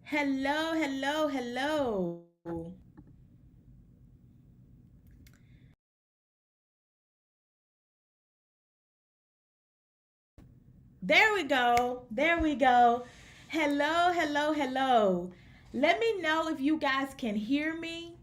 Hello, hello, hello. There we go. There we go. Hello, hello, hello. Let me know if you guys can hear me.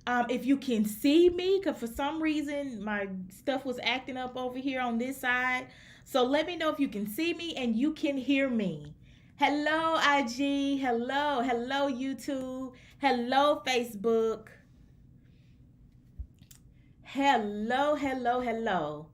If you can see me, because for some reason my stuff was acting up over here on this side. So let me know if you can see me and you can hear me. Hello, IG. Hello, hello, YouTube. Hello, Facebook. Hello, hello, hello.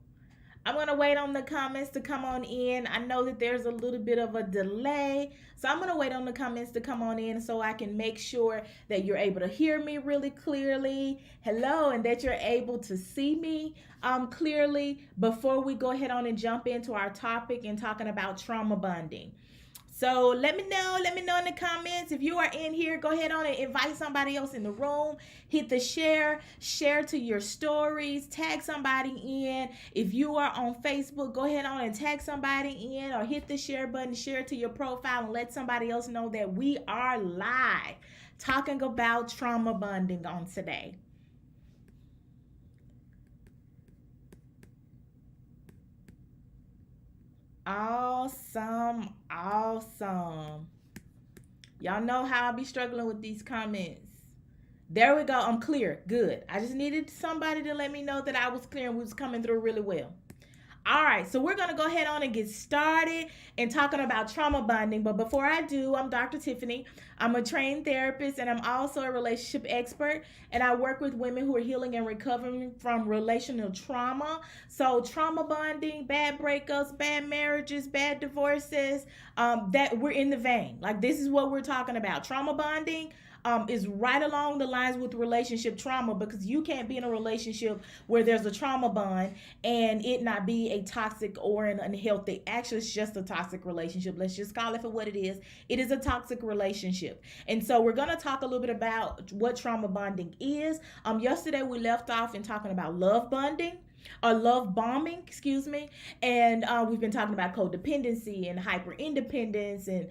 I'm going to wait on the comments to come on in. I know that there's a little bit of a delay. So I'm going to wait on the comments to come on in so I can make sure that you're able to hear me really clearly. Hello, and that you're able to see me clearly before we go ahead on and jump into our topic and talking about trauma bonding. So let me know. Let me know in the comments. If you are in here, go ahead on and invite somebody else in the room. Hit the share to your stories, tag somebody in. If you are on Facebook, go ahead on and tag somebody in or hit the share button, share to your profile and let somebody else know that we are live talking about trauma bonding on today. Awesome, awesome. Y'all know how I be struggling with these comments. There we go. I'm clear. Good. I just needed somebody to let me know that I was clear and we was coming through really well. All right, so we're going to go ahead on and get started and talking about trauma bonding. But before I do, I'm Dr. Tiffany. I'm a trained therapist and I'm also a relationship expert. And I work with women who are healing and recovering from relational trauma. So trauma bonding, bad breakups, bad marriages, bad divorces, that we're in the vein. Like this is what we're talking about. Trauma bonding is right along the lines with relationship trauma because you can't be in a relationship where there's a trauma bond and it not be a toxic or an unhealthy. Actually, it's just a toxic relationship. Let's just call it for what it is. It is a toxic relationship. And so we're going to talk a little bit about what trauma bonding is. Yesterday we left off in talking about love bonding or love bombing, excuse me, and we've been talking about codependency and hyper independence and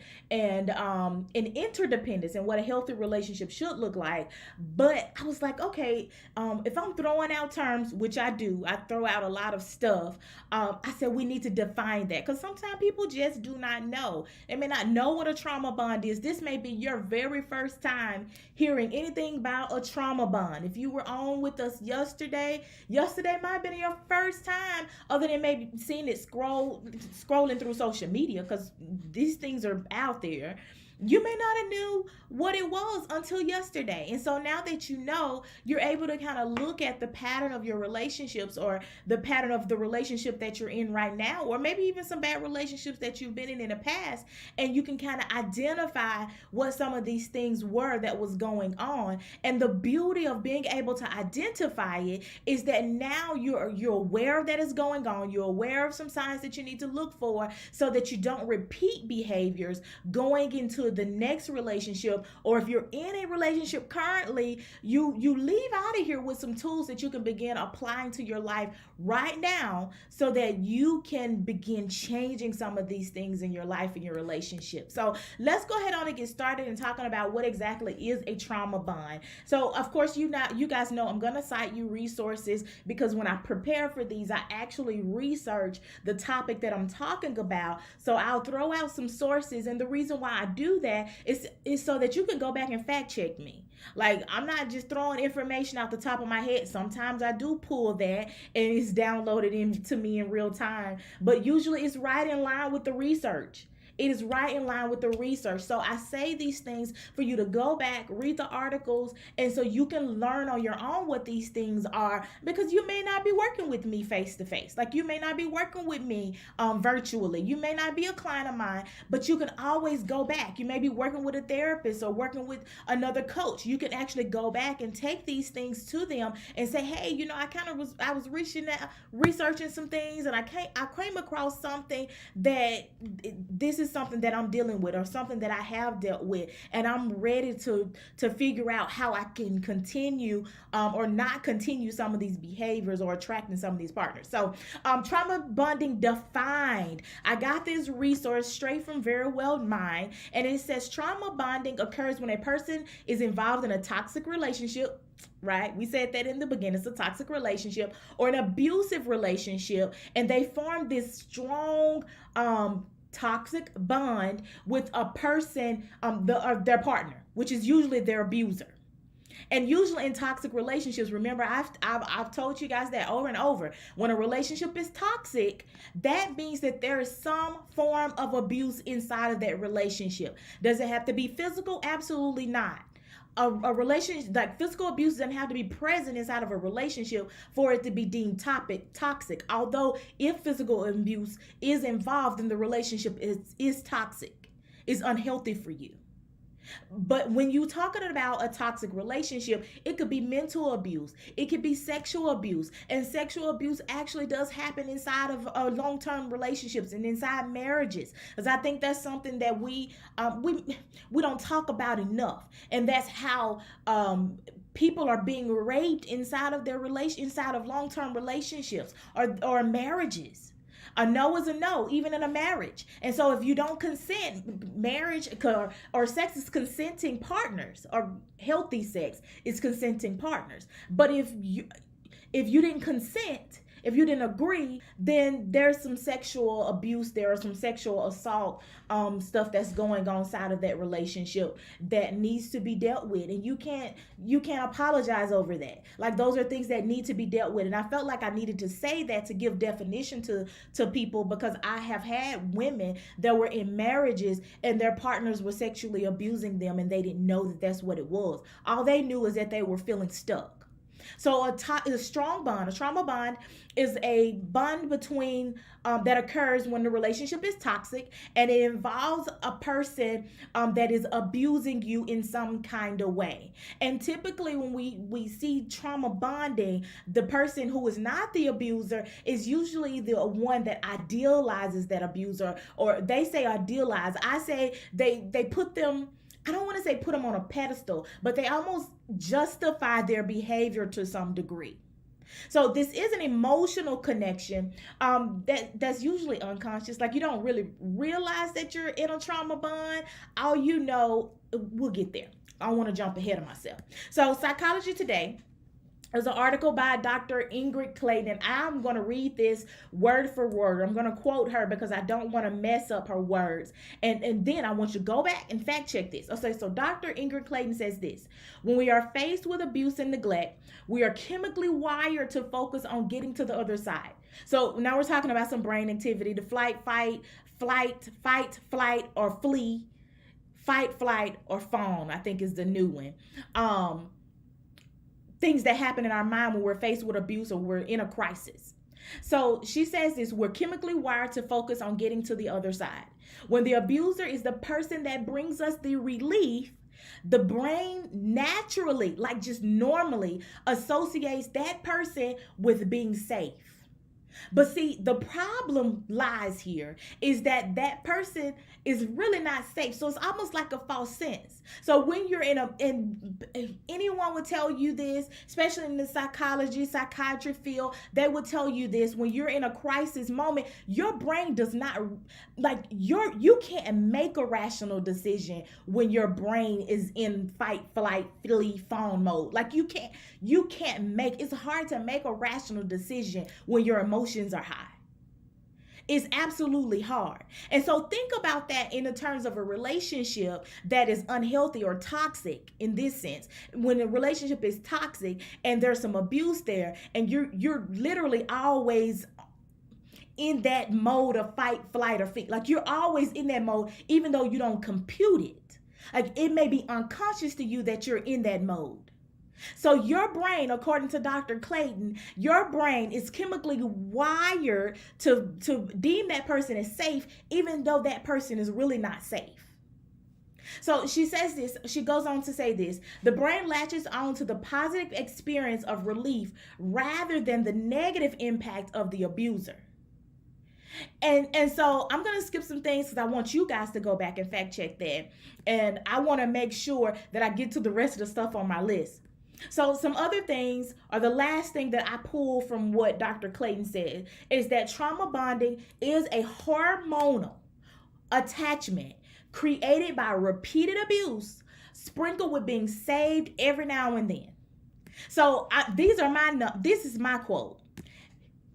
interdependence and what a healthy relationship should look like. But I was like, okay, if I'm throwing out terms, which I do, I throw out a lot of stuff. I said we need to define that because sometimes people just do not know. They may not know what a trauma bond is. This may be your very first time hearing anything about a trauma bond. If you were on with us yesterday might have been your first time, other than maybe seeing it scrolling through social media, because these things are out there. You may not have knew what it was until yesterday. And so now that you know, you're able to kind of look at the pattern of your relationships, or the pattern of the relationship that you're in right now, or maybe even some bad relationships that you've been in the past, and you can kind of identify what some of these things were that was going on. And the beauty of being able to identify it is that now you're aware that it's going on. You're aware of some signs that you need to look for, so that you don't repeat behaviors going into the next relationship. Or if you're in a relationship currently, you leave out of here with some tools that you can begin applying to your life right now, so that you can begin changing some of these things in your life and your relationship. So let's go ahead on and get started and talking about what exactly is a trauma bond. So of course, you guys know I'm going to cite you resources, because when I prepare for these, I actually research the topic that I'm talking about. So I'll throw out some sources, and the reason why I do that is so that you can go back and fact check me. Like, I'm not just throwing information out the top of my head. Sometimes I do pull that and it's downloaded into me in real time, but usually it's right in line with the research. It is right in line with the research. So I say these things for you to go back, read the articles, and so you can learn on your own what these things are, because you may not be working with me face to face. Like, you may not be working with me virtually. You may not be a client of mine, but you can always go back. You may be working with a therapist or working with another coach. You can actually go back and take these things to them and say, hey, I was researching some things, and I came across something that this is something that I'm dealing with, or something that I have dealt with, and I'm ready to figure out how I can continue or not continue some of these behaviors or attracting some of these partners. So trauma bonding defined. I got this resource straight from Very Well Mind, and it says trauma bonding occurs when a person is involved in a toxic relationship. Right? We said that in the beginning. It's a toxic relationship or an abusive relationship, and they form this strong toxic bond with a person, their partner, which is usually their abuser. And usually in toxic relationships, remember, I've told you guys that over and over. When a relationship is toxic, that means that there is some form of abuse inside of that relationship. Does it have to be physical? Absolutely not. A relationship, like physical abuse, doesn't have to be present inside of a relationship for it to be deemed toxic. Although if physical abuse is involved, then the relationship is toxic, is unhealthy for you. But when you're talking about a toxic relationship, it could be mental abuse, it could be sexual abuse, and sexual abuse actually does happen inside of long-term relationships and inside marriages, because I think that's something that we don't talk about enough, and that's how people are being raped inside of inside of long-term relationships or marriages. A no is a no, even in a marriage. And so if you don't consent, marriage or sex is consenting partners, or healthy sex is consenting partners. But if you didn't consent, if you didn't agree, then there's some sexual abuse, there are some sexual assault stuff that's going on inside of that relationship that needs to be dealt with, and you can't apologize over that. Like, those are things that need to be dealt with. And I felt like I needed to say that to give definition to people, because I have had women that were in marriages and their partners were sexually abusing them, and they didn't know that that's what it was. All they knew is that they were feeling stuck. So a strong bond, a trauma bond, is a bond between that occurs when the relationship is toxic, and it involves a person that is abusing you in some kind of way. And typically when we see trauma bonding, the person who is not the abuser is usually the one that idealizes that abuser, or they say idealize. I say they put them, I don't want to say put them on a pedestal, but they almost justify their behavior to some degree. So this is an emotional connection that's usually unconscious. Like, you don't really realize that you're in a trauma bond. All you know, we'll get there. I don't want to jump ahead of myself. So Psychology Today, there's an article by Dr. Ingrid Clayton, and I'm going to read this word for word. I'm going to quote her because I don't want to mess up her words. And then I want you to go back and fact check this. Okay, so Dr. Ingrid Clayton says this: when we are faced with abuse and neglect, we are chemically wired to focus on getting to the other side. So now we're talking about some brain activity, the fight, flight, or flee. fight, flight, or fawn, I think is the new one. Things that happen in our mind when we're faced with abuse or we're in a crisis. So she says this: we're chemically wired to focus on getting to the other side. When the abuser is the person that brings us the relief, the brain naturally, like just normally, associates that person with being safe. But see, the problem lies here is that that person is really not safe. So it's almost like a false sense. So when you're in anyone would tell you this, especially in the psychiatry field, they would tell you this: when you're in a crisis moment, your brain does not, you can't make a rational decision when your brain is in fight, flight, flee, fawn mode. Like you can't make, it's hard to make a rational decision when your emotions are high. It's absolutely hard. And so think about that in the terms of a relationship that is unhealthy or toxic in this sense. When a relationship is toxic and there's some abuse there, and you're literally always in that mode of fight, flight, or flee. Like you're always in that mode, even though you don't compute it. Like it may be unconscious to you that you're in that mode. So your brain, according to Dr. Clayton, your brain is chemically wired to deem that person as safe, even though that person is really not safe. So she says this, she goes on to say this: the brain latches on to the positive experience of relief rather than the negative impact of the abuser. And so I'm going to skip some things because I want you guys to go back and fact check that. And I want to make sure that I get to the rest of the stuff on my list. So some other things, or the last thing that I pull from what Dr. Clayton said, is that trauma bonding is a hormonal attachment created by repeated abuse, sprinkled with being saved every now and then. So this is my quote.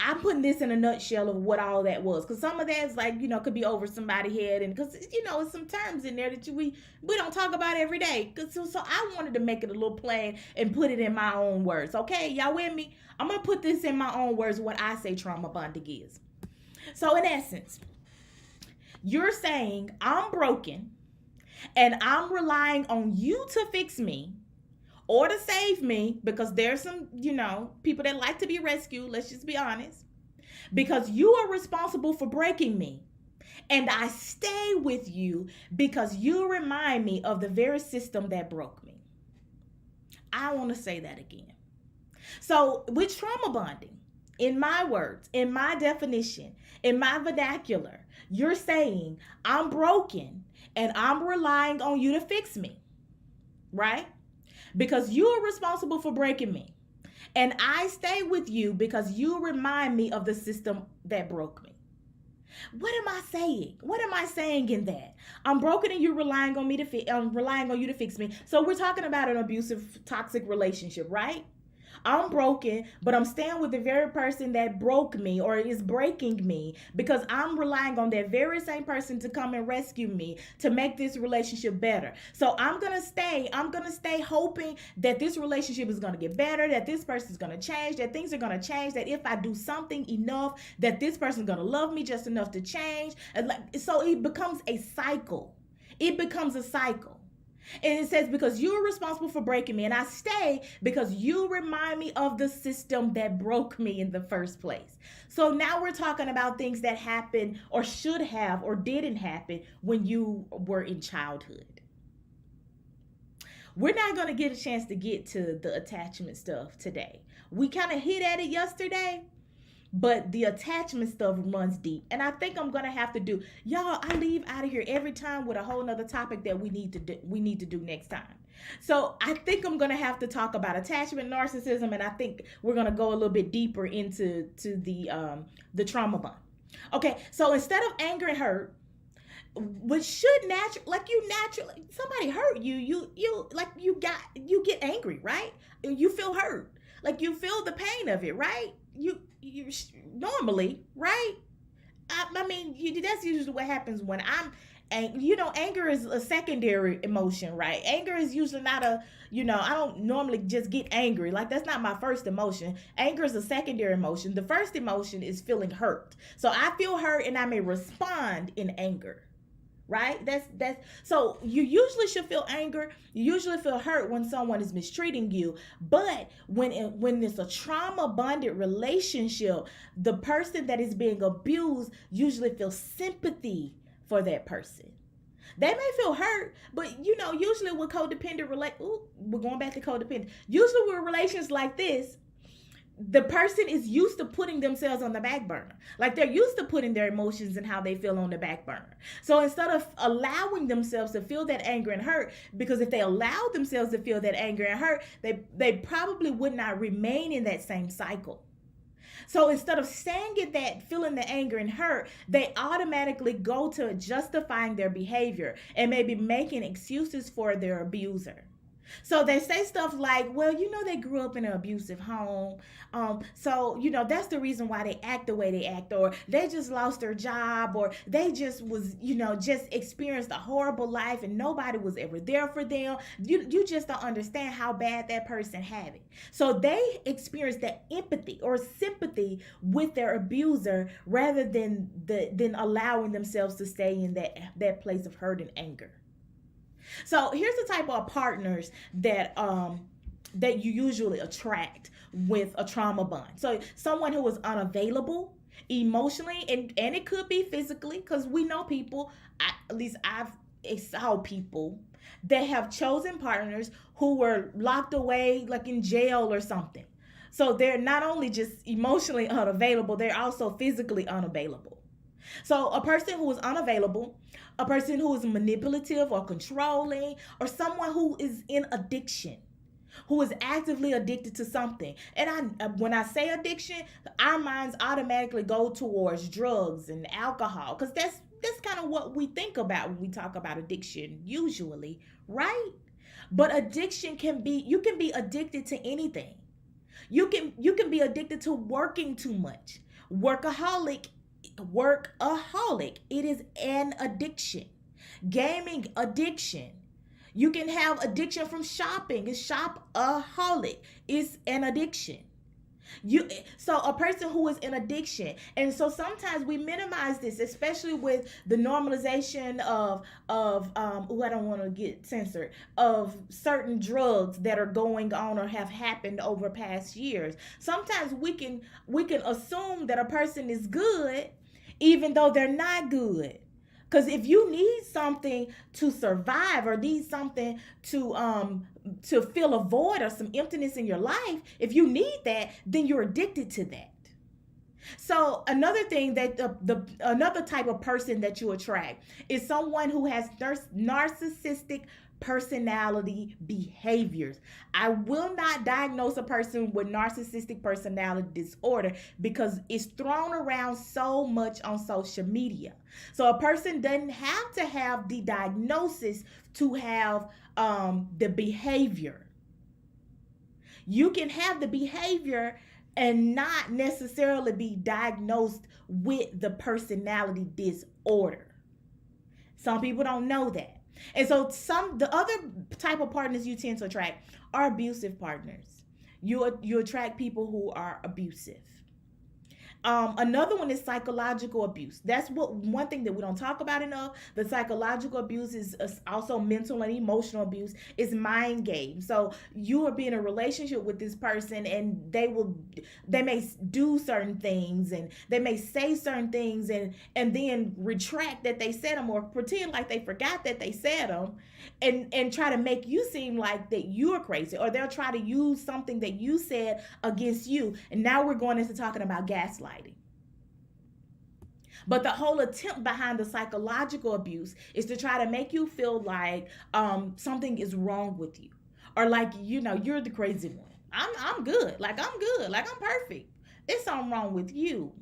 I'm putting this in a nutshell of what all that was, because some of that's like, could be over somebody's head, and because it's some terms in there that we don't talk about every day. So I wanted to make it a little plain and put it in my own words. Okay, y'all with me? I'm gonna put this in my own words, what I say trauma bonding is. So in essence, you're saying I'm broken and I'm relying on you to fix me or to save me, because there's some, people that like to be rescued. Let's just be honest. Because you are responsible for breaking me. And I stay with you because you remind me of the very system that broke me. I want to say that again. So with trauma bonding, in my words, in my definition, in my vernacular, you're saying I'm broken and I'm relying on you to fix me, right? Because you are responsible for breaking me. And I stay with you because you remind me of the system that broke me. What am I saying? What am I saying in that? I'm broken and you're relying on relying on you to fix me. So we're talking about an abusive, toxic relationship, right? I'm broken, but I'm staying with the very person that broke me or is breaking me because I'm relying on that very same person to come and rescue me to make this relationship better. So I'm going to stay hoping that this relationship is going to get better, that this person is going to change, that things are going to change, that if I do something enough, that this person is going to love me just enough to change. So it becomes a cycle. It becomes a cycle. And it says, because you're responsible for breaking me, and I stay because you remind me of the system that broke me in the first place. So now we're talking about things that happened or should have or didn't happen when you were in childhood. We're not going to get a chance to get to the attachment stuff today. We kind of hit at it yesterday, but the attachment stuff runs deep. And I think I'm going to have to do, y'all, I leave out of here every time with a whole nother topic that we need to do next time. So I think I'm going to have to talk about attachment, narcissism, and I think we're going to go a little bit deeper into the trauma bond. Okay, so instead of anger and hurt, which should naturally, somebody hurt you, you get angry, right? You feel hurt. Like you feel the pain of it, right? You normally, right? I mean, that's usually what happens when I'm angry. Anger is a secondary emotion, right? Anger is usually not I don't normally just get angry. Like that's not my first emotion. Anger is a secondary emotion. The first emotion is feeling hurt. So I feel hurt and I may respond in anger, right? That's so you usually should feel anger, you usually feel hurt when someone is mistreating you. But when it's a trauma bonded relationship, the person that is being abused usually feels sympathy for that person. They may feel hurt, but usually with codependent we're going back to codependent. Usually with relations like this, the person is used to putting themselves on the back burner. Like they're used to putting their emotions and how they feel on the back burner. So instead of allowing themselves to feel that anger and hurt, because if they allowed themselves to feel that anger and hurt, they probably would not remain in that same cycle. So instead of staying in that, feeling the anger and hurt, they automatically go to justifying their behavior and maybe making excuses for their abuser. So they say stuff like, well, they grew up in an abusive home. So, that's the reason why they act the way they act, or they just lost their job, or they just was, just experienced a horrible life and nobody was ever there for them. You just don't understand how bad that person had it. So they experience that empathy or sympathy with their abuser rather than allowing themselves to stay in that place of hurt and anger. So here's the type of partners that you usually attract with a trauma bond. So someone who is unavailable emotionally, and it could be physically, because we know people, at least I've saw people that have chosen partners who were locked away like in jail or something. So they're not only just emotionally unavailable, they're also physically unavailable. So a person who is unavailable, a person who is manipulative or controlling, or someone who is in addiction, who is actively addicted to something. And when I say addiction, our minds automatically go towards drugs and alcohol, because that's kind of what we think about when we talk about addiction usually, right? But addiction you can be addicted to anything. You can be addicted to working too much. Workaholic, it is an addiction. Gaming addiction. You can have addiction from shopping. It's shopaholic. It's an addiction. So a person who is in addiction, and so sometimes we minimize this, especially with the normalization of I don't want to get censored, of certain drugs that are going on or have happened over past years. Sometimes we can assume that a person is good even though they're not good. Because if you need something to survive, or need something to fill a void or some emptiness in your life, if you need that, then you're addicted to that. So another thing that another type of person that you attract is someone who has narcissistic personality behaviors. I will not diagnose a person with narcissistic personality disorder because it's thrown around so much on social media. So a person doesn't have to have the diagnosis to have the behavior. You can have the behavior and not necessarily be diagnosed with the personality disorder. Some people don't know that. And so the other type of partners you tend to attract are abusive partners. You attract people who are abusive. Another one is psychological abuse. That's one thing that we don't talk about enough. The psychological abuse is also mental and emotional abuse. It's mind games. So you will be in a relationship with this person, and they may do certain things, and they may say certain things, and then retract that they said them, or pretend like they forgot that they said them, and try to make you seem like that you're crazy, or they'll try to use something that you said against you. And now we're going into talking about gaslighting. But the whole attempt behind the psychological abuse is to try to make you feel like something is wrong with you, or like you're the crazy one. I'm good, like I'm good, like I'm perfect. There's something wrong with you.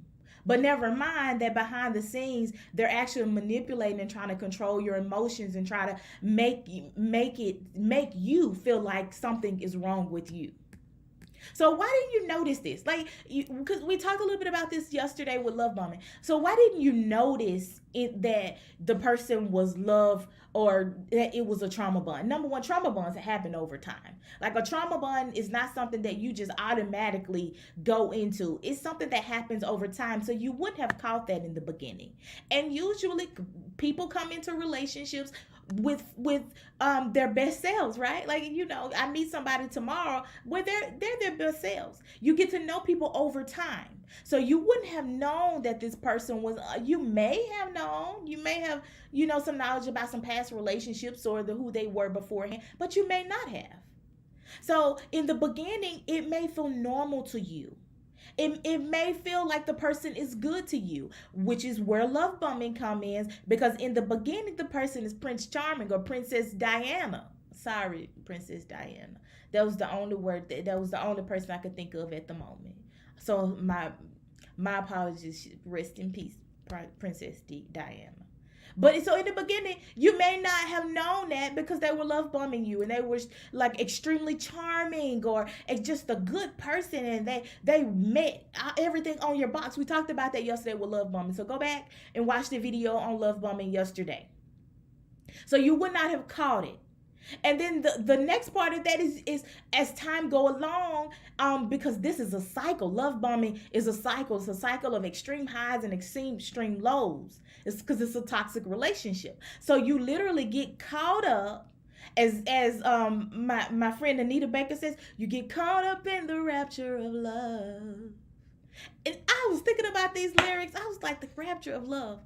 But never mind that behind the scenes, they're actually manipulating and trying to control your emotions and try to make you feel like something is wrong with you. So why didn't you notice this? Like, because we talked a little bit about this yesterday with love bombing. So why didn't you notice it that the person was love or that it was a trauma bond? Number one, trauma bonds happen over time. Like a trauma bond is not something that you just automatically go into. It's something that happens over time. So you wouldn't have caught that in the beginning. And usually people come into relationships with their best selves, right? Like, I meet somebody tomorrow where they're their best selves. You get to know people over time. So you wouldn't have known that this person was, you may have known, you may have, some knowledge about some past relationships or who they were beforehand, but you may not have. So in the beginning, it may feel normal to you. It may feel like the person is good to you, which is where love bombing comes in, because in the beginning, the person is Prince Charming or Princess Diana. Sorry, Princess Diana. That was the only word, that was the only person I could think of at the moment. So my apologies, rest in peace, Princess Diana. But so in the beginning, you may not have known that because they were love bombing you and they were like extremely charming or just a good person and they met everything on your box. We talked about that yesterday with love bombing. So go back and watch the video on love bombing yesterday. So you would not have caught it. And then the next part of that is as time go along, because this is a cycle. Love bombing is a cycle. It's a cycle of extreme highs and extreme lows. It's because it's a toxic relationship. So you literally get caught up, as my friend Anita Baker says, you get caught up in the rapture of love. And I was thinking about these lyrics. I was like, the rapture of love.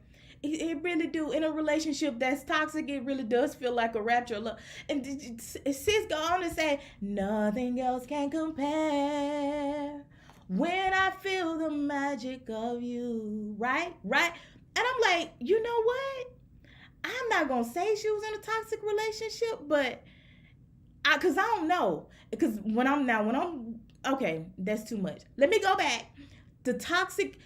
It really do. In a relationship that's toxic, it really does feel like a rapture of love. And sis go on to say, nothing else can compare when I feel the magic of you. Right? And I'm like, you know what? I'm not going to say she was in a toxic relationship, but because I don't know. Because okay, that's too much. Let me go back. The toxic,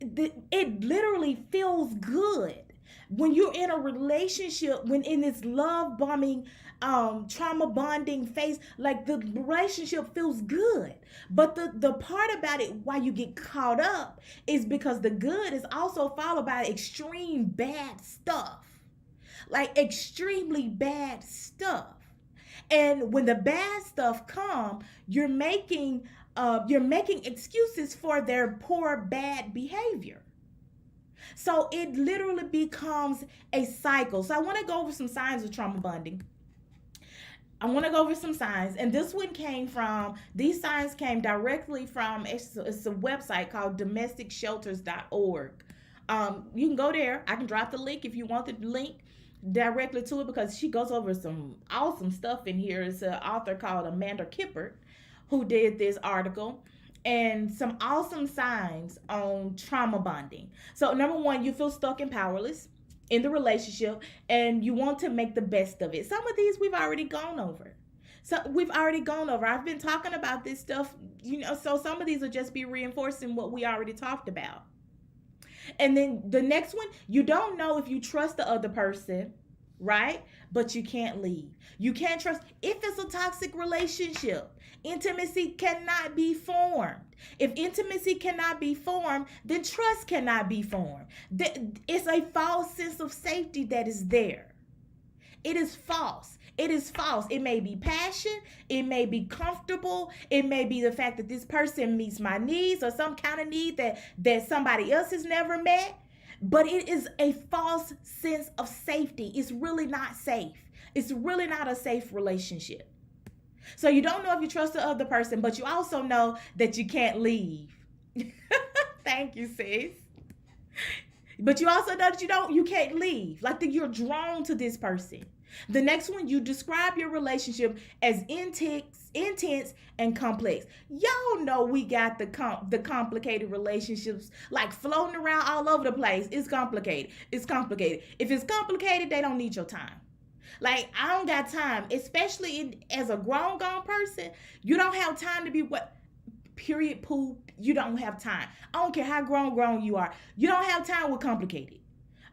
it literally feels good when you're in a relationship, when in this love bombing, trauma bonding phase. Like the relationship feels good, but the part about it why you get caught up is because the good is also followed by extreme bad stuff, like extremely bad stuff. And when the bad stuff come, you're making excuses for their poor, bad behavior. So it literally becomes a cycle. So I want to go over some signs of trauma bonding. And these signs came directly from, it's a website called domesticshelters.org. You can go there. I can drop the link if you want the link directly to it, because she goes over some awesome stuff in here. It's an author called Amanda Kippert who did this article, and some awesome signs on trauma bonding. So number one, you feel stuck and powerless in the relationship and you want to make the best of it. Some of these we've already gone over. I've been talking about this stuff, so some of these will just be reinforcing what we already talked about. And then the next one, you don't know if you trust the other person, right? But you can't leave. You can't trust. If it's a toxic relationship, intimacy cannot be formed. If intimacy cannot be formed, then trust cannot be formed. It's a false sense of safety that is there. It is false. It may be passion. It may be comfortable. It may be the fact that this person meets my needs or some kind of need that somebody else has never met. But it is a false sense of safety. It's really not safe. It's really not a safe relationship. So you don't know if you trust the other person, but you also know that you can't leave. Thank you, sis. But you also know that you can't leave. Like that you're drawn to this person. The next one, you describe your relationship as intense and complex. Y'all know we got the complicated relationships like floating around all over the place. It's complicated. If it's complicated, they don't need your time. Like, I don't got time, especially as a grown person. You don't have time to be period poop. You don't have time. I don't care how grown you are. You don't have time with complicated.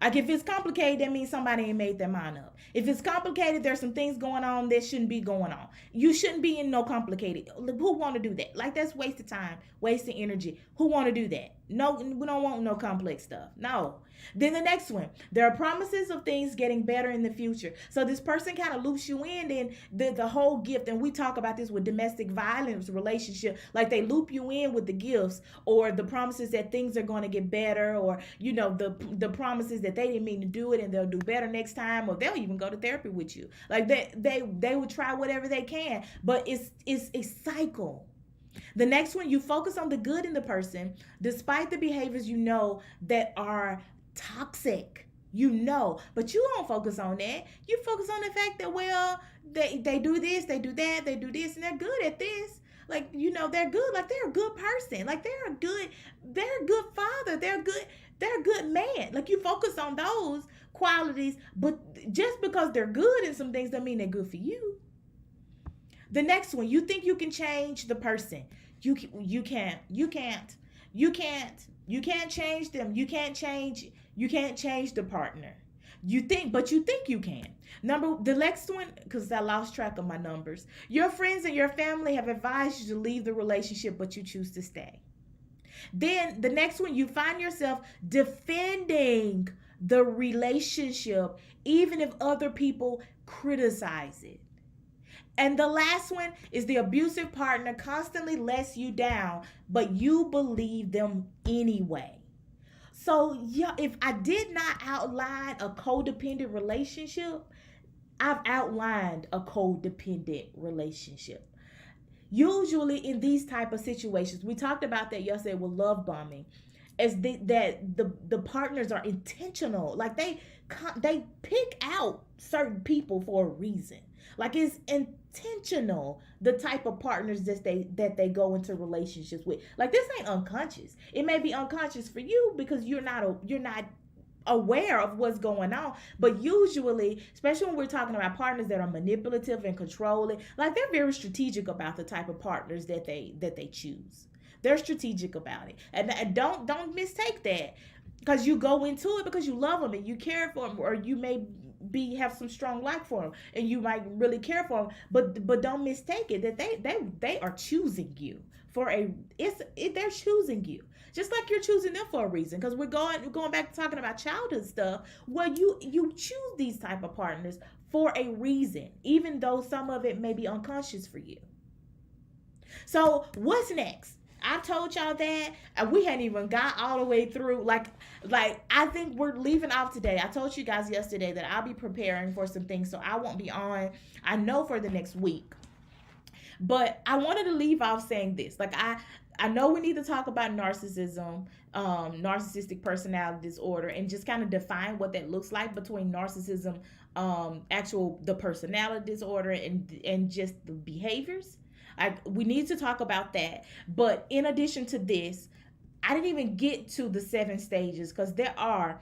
Like if it's complicated, that means somebody ain't made their mind up. If it's complicated, there's some things going on that shouldn't be going on. You shouldn't be in no complicated. Who want to do that? Like that's wasted time, wasted energy. Who want to do that? No, we don't want no complex stuff. No. Then the next one, there are promises of things getting better in the future. So this person kind of loops you in, then the whole gift, and we talk about this with domestic violence relationship, like they loop you in with the gifts or the promises that things are going to get better, or the promises that they didn't mean to do it and they'll do better next time, or they'll even go to therapy with you. Like they would try whatever they can, but it's a cycle. The next one, you focus on the good in the person despite the behaviors that are toxic, but you don't focus on that. You focus on the fact that, well, they do this, they do that, they do this, and they're good at this. Like, they're good. Like, they're a good person. Like, they're a good father. They're a good man. Like, you focus on those qualities, but just because they're good in some things doesn't mean they're good for you. The next one, you think you can change the person. You can't change them. You can't change the partner. You think you can. The next one, because I lost track of my numbers. Your friends and your family have advised you to leave the relationship, but you choose to stay. Then the next one, you find yourself defending the relationship, even if other people criticize it. And the last one is the abusive partner constantly lets you down, but you believe them anyway. So, yeah, if I did not outline a codependent relationship, I've outlined a codependent relationship. Usually in these type of situations, we talked about that yesterday with love bombing, as the partners are intentional. Like they pick out certain people for a reason. Like it's intentional, the type of partners that they go into relationships with. Like this ain't unconscious. It may be unconscious for you because you're not aware of what's going on, but usually, especially when we're talking about partners that are manipulative and controlling, like they're very strategic about the type of partners that they choose. They're strategic about it, and don't mistake that, because you go into it because you love them and you care for them, or you may have some strong like for them and you might really care for them, but don't mistake it that they are choosing you they're choosing you just like you're choosing them for a reason, because we're going back to talking about childhood stuff. Well, you choose these type of partners for a reason, even though some of it may be unconscious for you. So what's next? I told y'all that we hadn't even got all the way through. Like I think we're leaving off today. I told you guys yesterday that I'll be preparing for some things, so I won't be on, I know, for the next week. But I wanted to leave off saying this. Like I know we need to talk about narcissism, narcissistic personality disorder, and just kind of define what that looks like between narcissism, the personality disorder, and just the behaviors. We need to talk about that. But in addition to this, I didn't even get to the 7 stages, because there are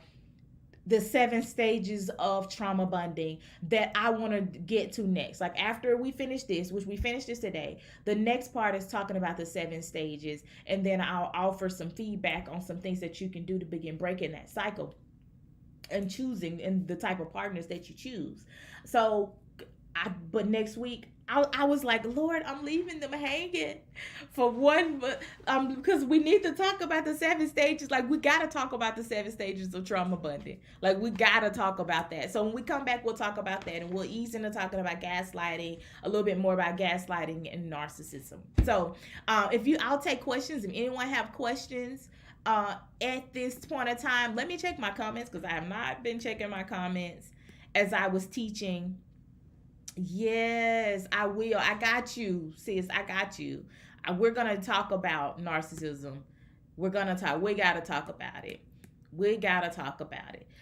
the 7 stages of trauma bonding that I want to get to next. Like after we finish this, which we finished this today, the next part is talking about the 7 stages. And then I'll offer some feedback on some things that you can do to begin breaking that cycle and choosing and the type of partners that you choose. So, but next week, I was like, Lord, I'm leaving them hanging for one, but because we need to talk about the 7 stages. Like we got to talk about the 7 stages of trauma bonding. Like we got to talk about that. So when we come back, we'll talk about that, and we'll ease into talking about gaslighting, a little bit more about gaslighting and narcissism. So I'll take questions. If anyone have questions at this point in time, let me check my comments, because I have not been checking my comments as I was teaching. Yes, I will. I got you, sis. I got you. We're going to talk about narcissism. We got to talk about it.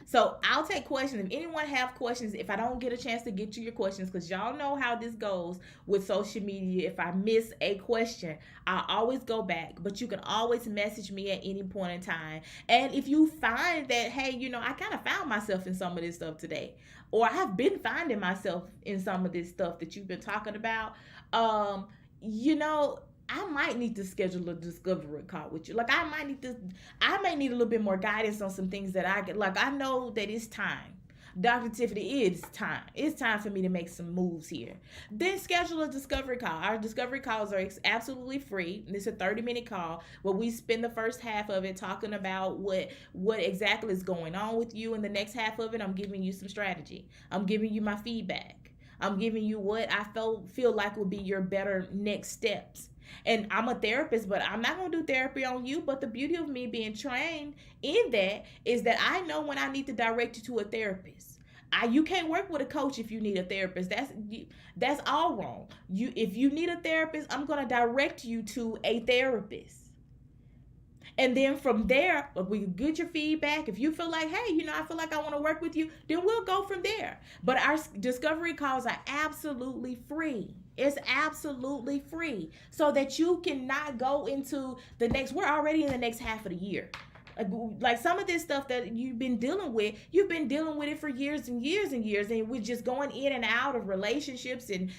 So I'll take questions. If anyone have questions, if I don't get a chance to get to your questions, because y'all know how this goes with social media. If I miss a question, I'll always go back, but you can always message me at any point in time. And if you find that, hey, I kind of found myself in some of this stuff today, or I have been finding myself in some of this stuff that you've been talking about, I might need to schedule a discovery call with you. Like I may need a little bit more guidance on some things that I get. Like I know that it's time. Dr. Tiffany, it's time. It's time for me to make some moves here. Then schedule a discovery call. Our discovery calls are absolutely free. It's a 30-minute call where we spend the first half of it talking about what exactly is going on with you, and the next half of it, I'm giving you some strategy. I'm giving you my feedback. I'm giving you what I feel like will be your better next steps. And I'm a therapist, but I'm not going to do therapy on you. But the beauty of me being trained in that is that I know when I need to direct you to a therapist. You can't work with a coach if you need a therapist. That's all wrong. If you need a therapist, I'm going to direct you to a therapist. And then from there, we get your feedback. If you feel like, hey, I feel like I want to work with you, then we'll go from there. But our discovery calls are absolutely free. It's absolutely free so that you cannot go into we're already in the next half of the year. Like some of this stuff that you've been dealing with it for years and years and years, and we're just going in and out of relationships. And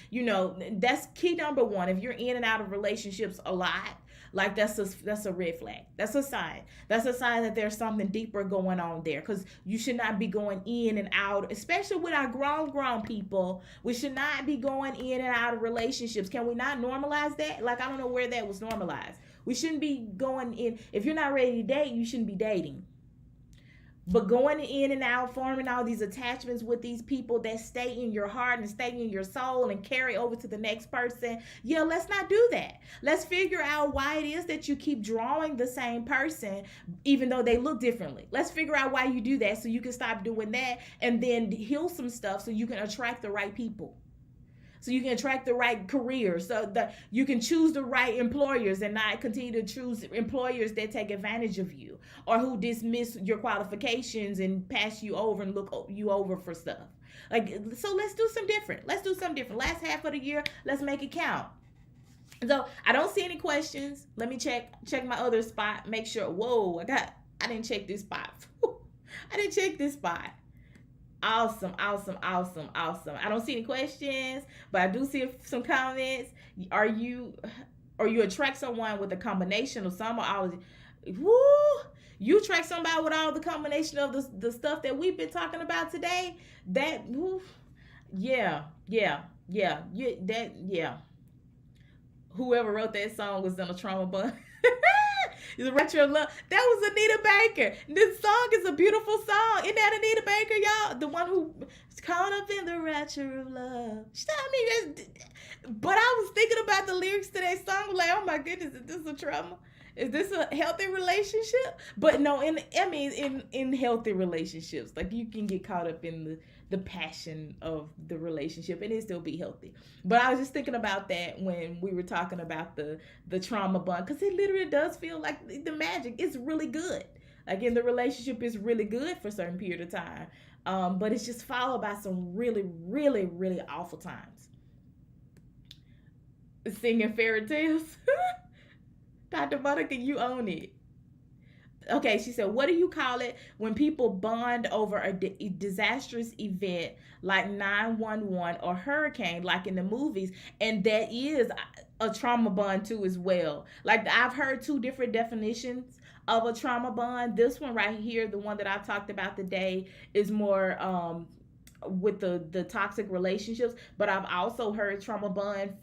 that's key number one. If you're in and out of relationships a lot, like that's a red flag. That's a sign that there's something deeper going on there, because you should not be going in and out, especially with our grown people. We should not be going in and out of relationships. Can we not normalize that? Like, I don't know where that was normalized. We shouldn't be going in. If you're not ready to date, you shouldn't be dating. But going in and out, forming all these attachments with these people that stay in your heart and stay in your soul and carry over to the next person, let's not do that. Let's figure out why it is that you keep drawing the same person, even though they look differently. Let's figure out why you do that so you can stop doing that, and then heal some stuff so you can attract the right people. So you can attract the right careers, so that you can choose the right employers and not continue to choose employers that take advantage of you or who dismiss your qualifications and pass you over and look you over for stuff. So let's do some different. Last half of the year, let's make it count. So I don't see any questions. Let me check my other spot. Make sure. Whoa, I didn't check this spot. I didn't check this spot. Awesome. I don't see any questions, but I do see some comments. Are you attract someone with a combination of some or all of it? Woo! You attract somebody with all the combination of the stuff that we've been talking about today. That, woo, yeah. Whoever wrote that song was in a trauma bond. The Rapture of Love. That was Anita Baker. This song is a beautiful song. Isn't that Anita Baker, y'all? The one who's caught up in the rapture of love. But I was thinking about the lyrics to that song. Like, oh my goodness, is this a trauma? Is this a healthy relationship? But no, in healthy relationships, like you can get caught up in the passion of the relationship and it still be healthy. But I was just thinking about that when we were talking about the trauma bond, because it literally does feel like the magic is really good. Like in the relationship is really good for a certain period of time. But it's just followed by some really, really, really awful times. Singing fairy tales. Dr. Monica, you own it. Okay, she said, what do you call it when people bond over a disastrous event like 911 or hurricane, like in the movies? And that is a trauma bond too as well. Like I've heard two different definitions of a trauma bond. This one right here, the one that I talked about today, is more with the toxic relationships, but I've also heard trauma bond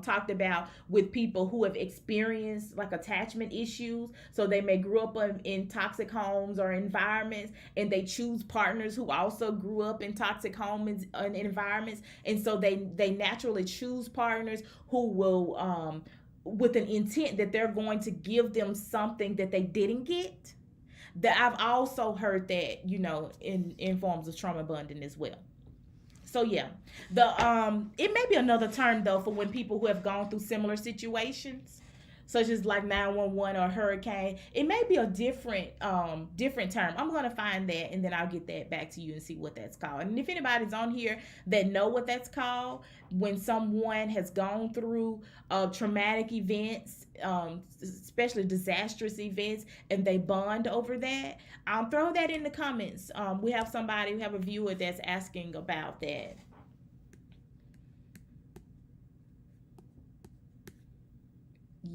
talked about with people who have experienced like attachment issues. So they may grew up in toxic homes or environments, and they choose partners who also grew up in toxic homes and environments, and so they naturally choose partners who will with an intent that they're going to give them something that they didn't get. That I've also heard that, in forms of trauma bonding as well. So yeah, it may be another term though for when people who have gone through similar situations, such as like 911 or hurricane. It may be a different term. I'm gonna find that and then I'll get that back to you and see what that's called. And if anybody's on here that know what that's called, when someone has gone through traumatic events, especially disastrous events, and they bond over that, throw that in the comments. We have a viewer that's asking about that.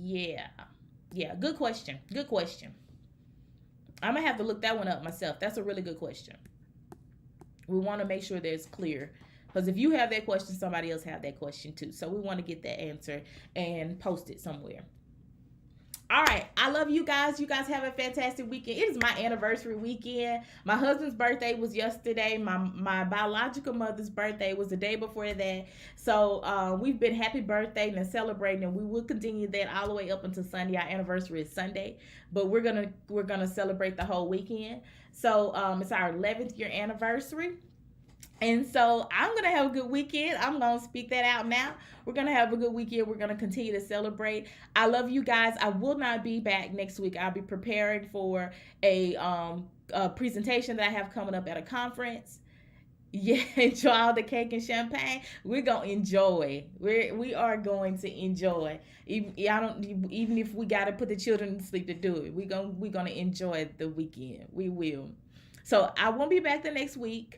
Yeah. Yeah. Good question. Good question. I'm going to have to look that one up myself. That's a really good question. We want to make sure that it's clear. Because if you have that question, somebody else have that question too. So we want to get that answer and post it somewhere. All right. I love you guys. You guys have a fantastic weekend. It is my anniversary weekend. My husband's birthday was yesterday. My biological mother's birthday was the day before that. So we've been happy birthday and celebrating, and we will continue that all the way up until Sunday. Our anniversary is Sunday, but we're gonna celebrate the whole weekend. So it's our 11th year anniversary. And so I'm going to have a good weekend. I'm going to speak that out now. We're going to have a good weekend. We're going to continue to celebrate. I love you guys. I will not be back next week. I'll be preparing for a presentation that I have coming up at a conference. Yeah, enjoy all the cake and champagne. We're going to enjoy. We are going to enjoy. Even if we got to put the children to sleep to do it. We're going to enjoy the weekend. We will. So I won't be back the next week.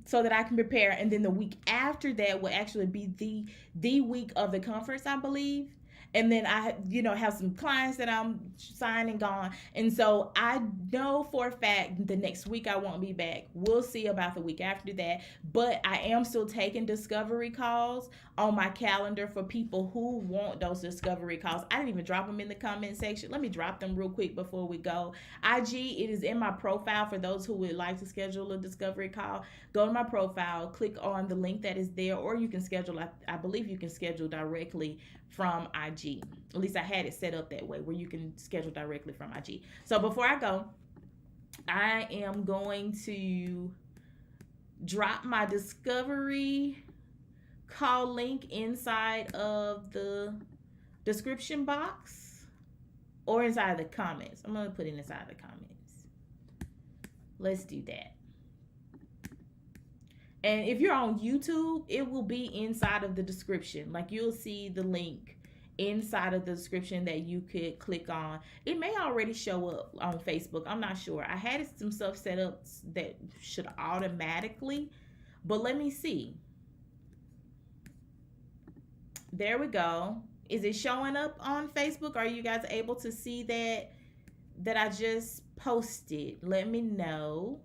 So that I can prepare, and then the week after that will actually be the week of the conference, I believe. And then I, have some clients that I'm signing on. And so I know for a fact the next week I won't be back. We'll see about the week after that. But I am still taking discovery calls on my calendar for people who want those discovery calls. I didn't even drop them in the comment section. Let me drop them real quick before we go. IG, it is in my profile for those who would like to schedule a discovery call. Go to my profile, click on the link that is there, or you can schedule, I believe you can schedule directly from IG. At least I had it set up that way where you can schedule directly from IG. So before I go, I am going to drop my discovery call link inside of the description box or inside the comments. I'm going to put it inside the comments. Let's do that. And if you're on YouTube, it will be inside of the description. Like, you'll see the link inside of the description that you could click on. It may already show up on Facebook. I'm not sure. I had some stuff set up that should automatically, but let me see. There we go. Is it showing up on Facebook? Are you guys able to see that I just posted? Let me know.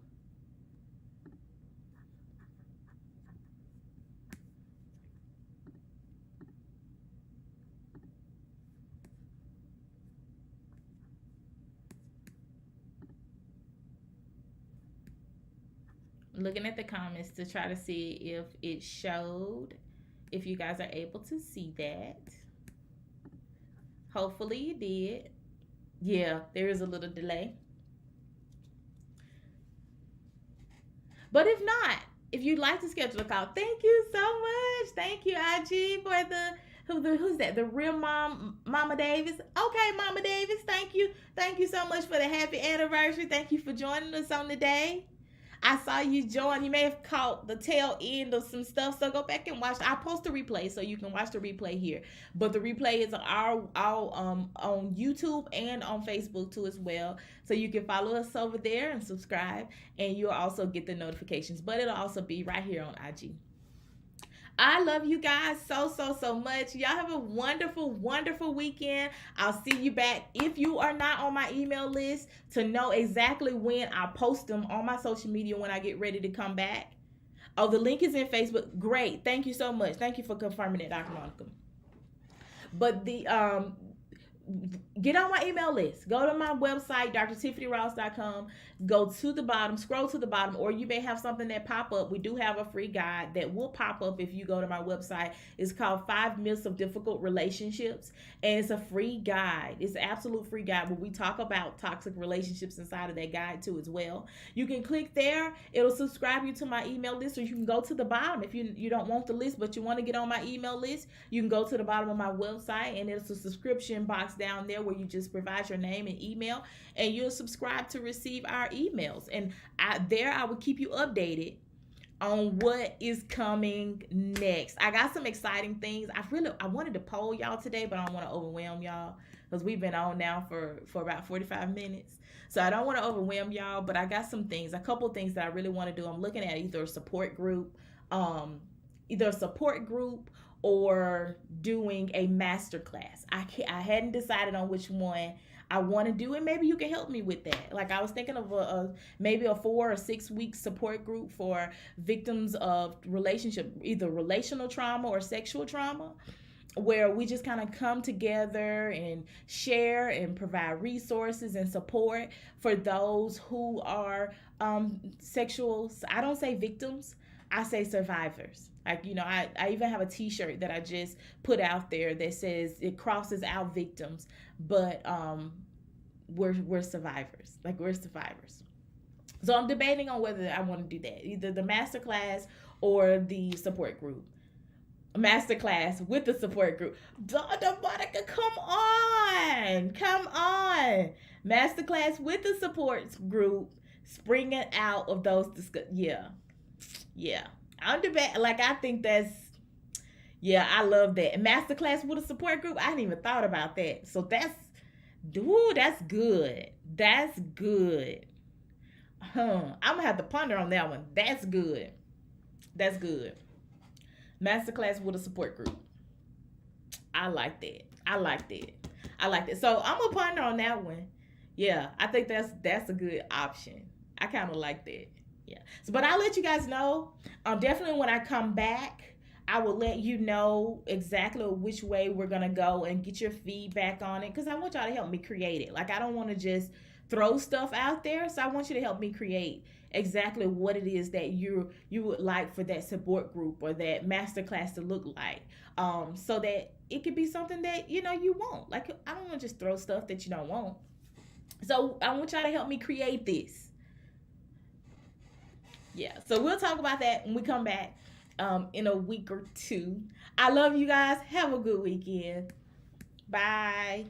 Looking at the comments to try to see if it showed, if you guys are able to see that. Hopefully you did. Yeah, there is a little delay. But if not, if you'd like to schedule a call, thank you so much. Thank you, IG, for who's that? The real Mama Davis. Okay, Mama Davis, thank you. Thank you so much for the happy anniversary. Thank you for joining us on the day. I saw you join. You may have caught the tail end of some stuff, so go back and watch. I'll post the replay so you can watch the replay here. But the replay is all on YouTube and on Facebook too as well. So you can follow us over there and subscribe, and you'll also get the notifications. But it'll also be right here on IG. I love you guys so much. Y'all have a wonderful, wonderful weekend. I'll see you back. If you are not on my email list to know exactly when I post them on my social media when I get ready to come back. Oh, the link is in Facebook. Great. Thank you so much. Thank you for confirming it, Dr. Monica. But get on my email list. Go to my website, drtiffanyross.com. Go to the bottom, scroll to the bottom, or you may have something that pop up. We do have a free guide that will pop up if you go to my website. It's called 5 Myths of Difficult Relationships, and it's a free guide. It's an absolute free guide where we talk about toxic relationships inside of that guide too as well. You can click there. It'll subscribe you to my email list, or you can go to the bottom. If you don't want the list but you want to get on my email list, you can go to the bottom of my website, and it's a subscription box down there where you just provide your name and email, and you'll subscribe to receive our emails. And I will keep you updated on what is coming next. I got some exciting things. I wanted to poll y'all today, but I don't want to overwhelm y'all because we've been on now for about 45 minutes. So I don't want to overwhelm y'all, but I got some things, a couple things that I really want to do. I'm looking at either a support group or doing a master class. I hadn't decided on which one I want to do, and maybe you can help me with that. Like I was thinking of maybe a 4 or 6 week support group for victims of either relational trauma or sexual trauma, where we just kind of come together and share and provide resources and support for those who are sexual. I don't say victims, I say survivors. Like, I even have a t-shirt that I just put out there that says it crosses out victims, but we're survivors. Like, we're survivors. So I'm debating on whether I want to do that, either the master class or the support group. Masterclass with the support group. Dr. Monica, come on. Masterclass with the support group, springing out of those yeah. I'm debating. Like, I think I love that. Masterclass with a support group. I hadn't even thought about that. So that's good. That's good. I'm gonna have to ponder on that one. That's good. Masterclass with a support group. I like that. So I'm gonna ponder on that one. Yeah, I think that's a good option. I kind of like that. Yeah. So, but I'll let you guys know. Definitely when I come back, I will let you know exactly which way we're gonna go and get your feedback on it, because I want y'all to help me create it. Like, I don't want to just throw stuff out there, so I want you to help me create exactly what it is that you would like for that support group or that masterclass to look like, so that it could be something that you want. Like, I don't want to just throw stuff that you don't want. So I want y'all to help me create this. Yeah, so we'll talk about that when we come back in a week or two. I love you guys. Have a good weekend. Bye.